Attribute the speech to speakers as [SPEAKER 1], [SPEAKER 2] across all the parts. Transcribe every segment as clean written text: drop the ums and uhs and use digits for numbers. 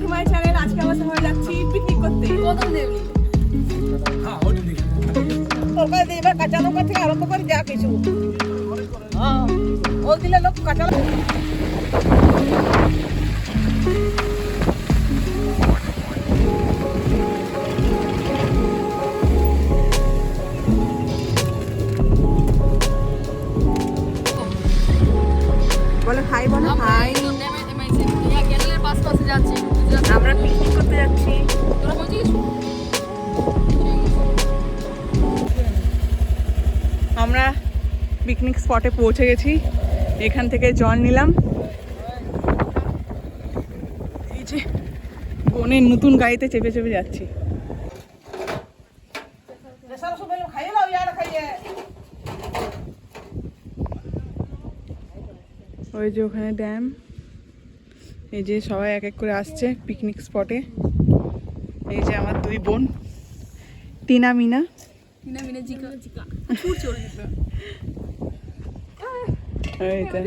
[SPEAKER 1] To my channel. আজকে আমরা সবাই যাচ্ছি পিকনিক করতে।
[SPEAKER 2] কদম দেবনি
[SPEAKER 3] হ্যাঁ ওই দিকে
[SPEAKER 1] ওখানে দিয়ে এবার কাঁচা লঙ্কা থেকে আরম্ভ করে যা কিছু ও দিলে লোক কাঁচা বলে হাই বলো হাই।
[SPEAKER 2] ক্যানেলের পাশে যাচ্ছি
[SPEAKER 1] আমরা পিকনিক করতে যাচ্ছি।
[SPEAKER 2] তোরা পৌঁছে গেছো?
[SPEAKER 1] আমরা পিকনিক স্পটে পৌঁছে গেছি। এখান থেকে জল নিলাম। এই যে বোনের নতুন গাড়িতে চেপে চেপে যাচ্ছি। ওই যে ওখানে ড্যাম। এই যে সবাই এক এক করে আসছে পিকনিক স্পটে। এই যে আমার দুই বোন টিনা মিনা।
[SPEAKER 2] মিনা মিনা জিকা জিকা ফুট চলে যেত
[SPEAKER 1] এইটাই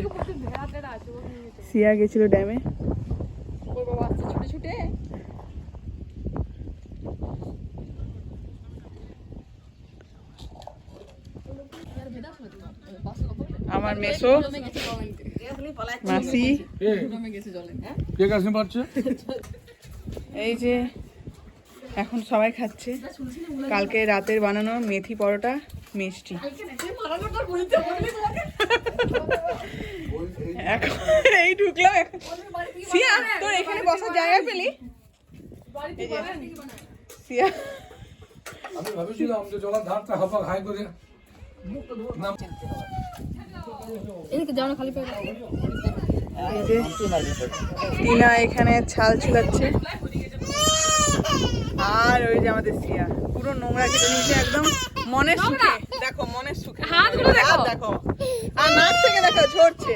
[SPEAKER 1] সিয়া গেছিল ড্যামে।
[SPEAKER 2] ওর বাবা আসছে ছুটে ছুটে।
[SPEAKER 1] আমার মেসো মাসি।
[SPEAKER 3] কে কাছে পাচ্ছে
[SPEAKER 1] এই যে এখন সবাই খাচ্ছে কালকে রাতের বানানো মেথি পরোটা মিষ্টি। এখন এই ঢুকলাম এখন। সিয়া তোর এখানে বসার জায়গা পেলি? এই যে সিয়া
[SPEAKER 3] আমি ভাবছিলাম যে জলার ধারটা হাফা খাই করে
[SPEAKER 2] এদিকে যাও না খালি পেয়ে
[SPEAKER 1] এই যে টিনা এখানে ছাল ছুলাচ্ছে। আর ওই যে আমাদের সিয়া পুরো নোংরা কেটে নিয়েছে একদম মনের সুখে। দেখো মনের সুখে
[SPEAKER 2] হাতগুলো দেখো।
[SPEAKER 1] হাত দেখো আর নাক থেকে দেখো ঝরছে।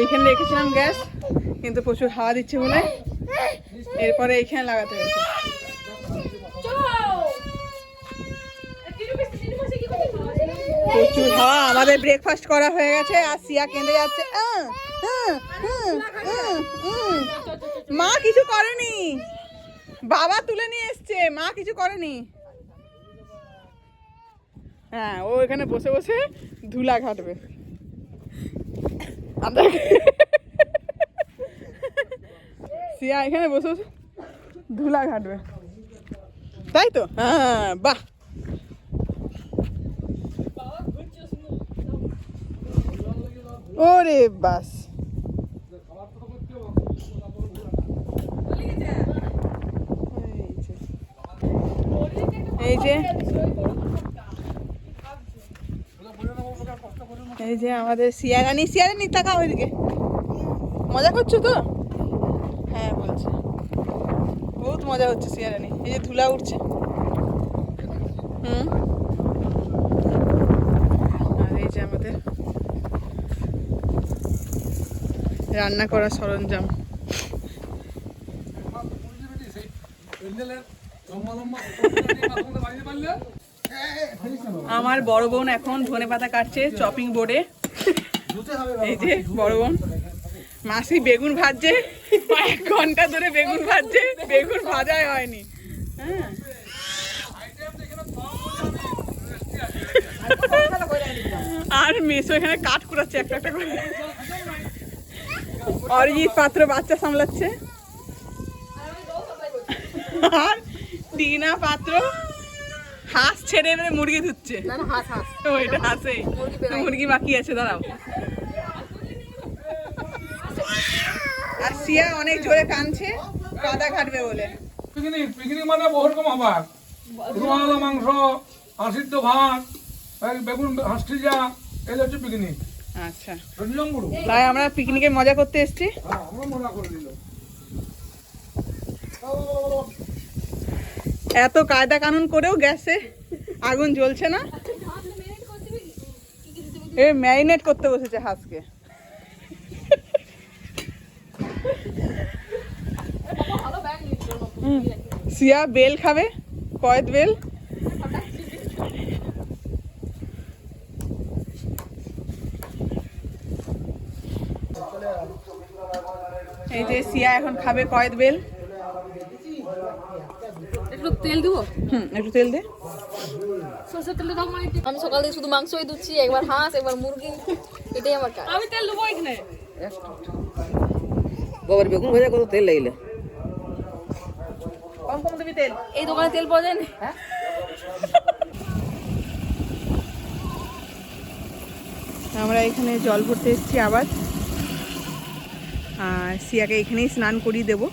[SPEAKER 1] এইখানে রেখেছিলাম গ্যাস কিন্তু প্রচুর হাওয়া দিচ্ছে বলে এরপরে এইখানে লাগাতে হয়েছে। প্রচুর হাওয়া। আমাদের ব্রেকফাস্ট করা হয়ে গেছে আর সিয়া কেঁদে যাচ্ছে। মা কিছু করেনি, বাবা তুলে নিয়ে এসছে, মা কিছু করেনি। হ্যাঁ ও এখানে বসে বসে ধুলা ঘাটবে। সিয়া এখানে বসে বসে ধুলা ঘাটবে তাই তো। হ্যাঁ বাহ ওরে বাস। এই যে এই যে আমাদের সিয়ারানি। সিয়ারানি তাকাও ওইদিকে। মজা করছো তো? হ্যাঁ বলছে বহুত মজা হচ্ছে সিয়ারানি। এই যে ধুলা উঠছে। আর এই যে আমাদের রান্না করার সরঞ্জাম। আমার বড় বোন এখন ধনেপাতা কাটছে চপিং বোর্ডে। এই যে বড় বোন। মাসি বেগুন ভাজছে, 1 ঘন্টা ধরে বেগুন ভাজছে, বেগুন ভাজাই হয়নি। হ্যাঁ আর মেসো এখানে কাঠ কুড়াচ্ছে একটা একটা করে। অরিজিৎ পাত্র বাচ্চা সামলাচ্ছে আর টিনা পাত্র হাঁস ছেড়ে এবারে মুরগি ধুচ্ছে। ওইটা হাসে মুরগি বাকি আছে দাঁড়াও। আর সিয়া অনেক জোরে কাঁদছে কাদা ঘাটবে বলে।
[SPEAKER 3] পিকনিক পিকনিক মানে বহু রকম আবার রুয়ালা মাংস আশিদ্ধ ভাত বেগুন হাঁসটি যা এগুলো হচ্ছে পিকনিক।
[SPEAKER 1] আচ্ছা
[SPEAKER 3] নিয়ম গুলো
[SPEAKER 1] তাই আমরা পিকনিকে মজা করতে এসেছি।
[SPEAKER 3] আমরা মজা করে দিল।
[SPEAKER 1] এত কায়দা কানুন করেও গ্যাসে আগুন জ্বলছে না। এ ম্যারিনেট করতে বসেছে হাঁসকে। সিয়া বেল খাবে, কয়েদ বেল। এই যে সিয়া এখন খাবে কয়েদ বেল।
[SPEAKER 2] একটু তেল দিব,
[SPEAKER 1] একটু তেল দে।
[SPEAKER 2] সরষের তেল দাও মানে। আমি সকাল থেকে শুধু মাংসই দুচ্ছি, একবার হাঁস একবার মুরগি, এটাই আমার কাজ। আমি তেল দেবো এখানে।
[SPEAKER 4] বাবার বেগুন ভাজা কত তেল লাগিলে?
[SPEAKER 1] কম কম দিবি তেল।
[SPEAKER 2] এই দোকানে তেল পাওয়া যায় না।
[SPEAKER 1] আমরা এখানে জল ভরতে এসেছি আবার, আর সিয়াকে এখানেই স্নান করিয়ে দেবো।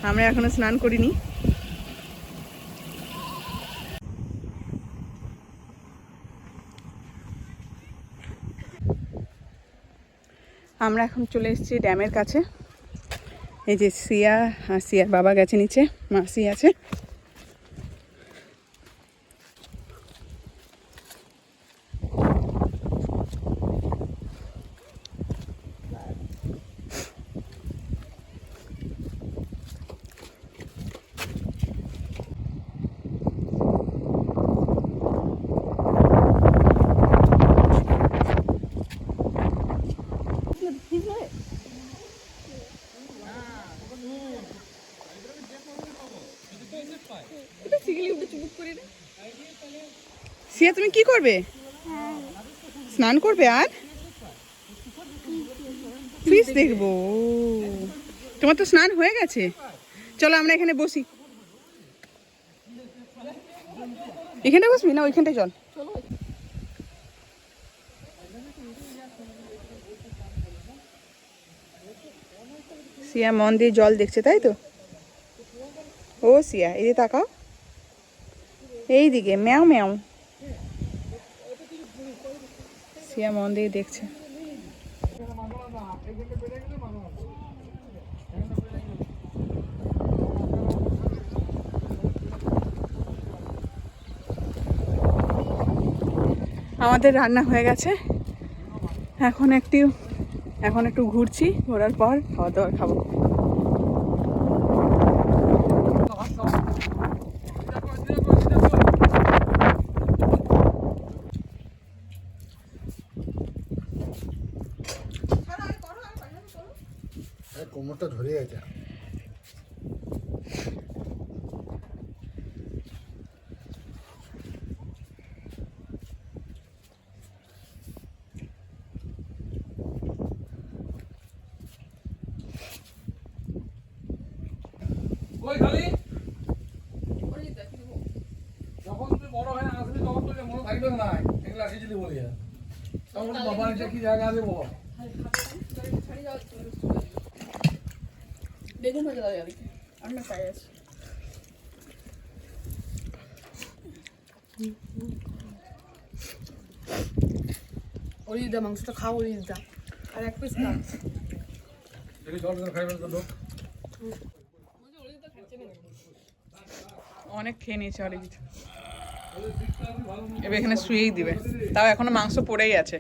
[SPEAKER 1] আমরা এখনো স্নান করিনি। আমরা এখন চলে এসেছি ড্যামের কাছে। এই যে সিয়া আর সিয়ার বাবা গেছে নিচে, মাসি আছে। সিয়া তুমি কি করবে? স্নান করবে আর ফিশ দেখবো? তোমার তো স্নান হয়ে গেছে। চলো আমরা এখানে বসি। এখানটা বসবি না ওইখানটায়? চল। সিয়া মন দিয়ে জল দেখছে, তাই তো? ও সিয়া, এই যে তাকাও, এই দিকে ম্যাও ম্যাও। সিয়া মন দিয়ে দেখছে। আমাদের রান্না হয়ে গেছে, এখন একটু ঘুরছি, ঘোরার পর খাওয়া দাওয়া খাবো।
[SPEAKER 5] কোমরটা ধরে গেছে।
[SPEAKER 3] কই খালি যখন তুই বড় হয়ে আসবি তখন তোকে মনে থাকবে না এগুলো আসিছিলি বলি। তখন বাবা নিচে কি জায়গা আছে বল।
[SPEAKER 2] বেগুন ভাজা দাও আর কি, আমরা খাই আছি। অরিদা মাংসটা খাও, অরিদা আর এক পিস খা।
[SPEAKER 3] দেখি জল খাইবেন তো লোক।
[SPEAKER 1] অনেক খেয়ে নিয়েছে অনেক কিছু। এবার এখানে শুয়েই দিবে, তাও এখনো মাংস পড়েই আছে।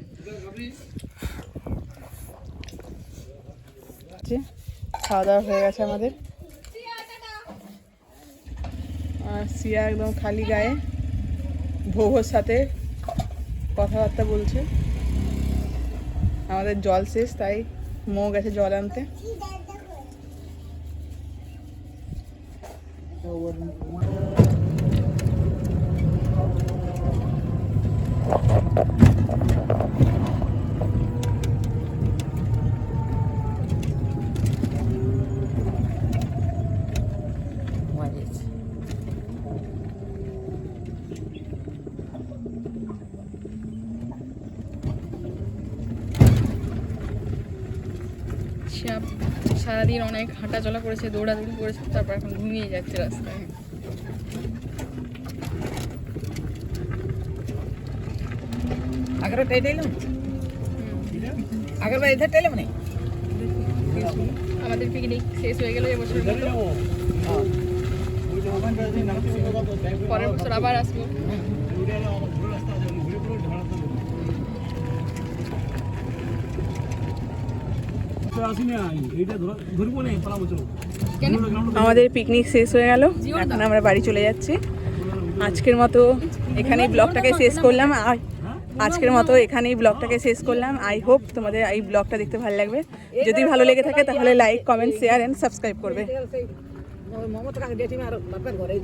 [SPEAKER 1] খাওয়া দাওয়া হয়ে গেছে আমাদের, আর সিয়া একদম খালি গায়ে ভৌভোর সাথে কথাবার্তা বলছে। আমাদের জল শেষ, তাই মৌ গেছে জল আনতে। সারাদিন অনেক হাঁটা চলা করেছে, দৌড়াদৌড়ি করেছে, তারপর এখন ঘুমিয়ে যাচ্ছে রাস্তায়।
[SPEAKER 4] আগের টাইটাইলাম, আগের বার এধার টাইলাম না।
[SPEAKER 2] আমাদের পিকনিক শেষ হয়ে গেল এবছর, পরের বছর আবার আসবো। আমাদের পিকনিক শেষ হয়ে গেল, এখন আমরা বাড়ি চলে যাচ্ছি। আজকের মতো এখানেই ব্লগটাকে শেষ করলাম। আর
[SPEAKER 1] আজকের মতো এখানেই ব্লগটাকে শেষ করলাম। আই হোপ তোমাদের এই ব্লগটা দেখতে ভালো লাগবে। যদি ভালো লেগে থাকে তাহলে like, comment, share and subscribe করবে।
[SPEAKER 4] মমতা কাকে ডেটিমে আর বাপের ঘরে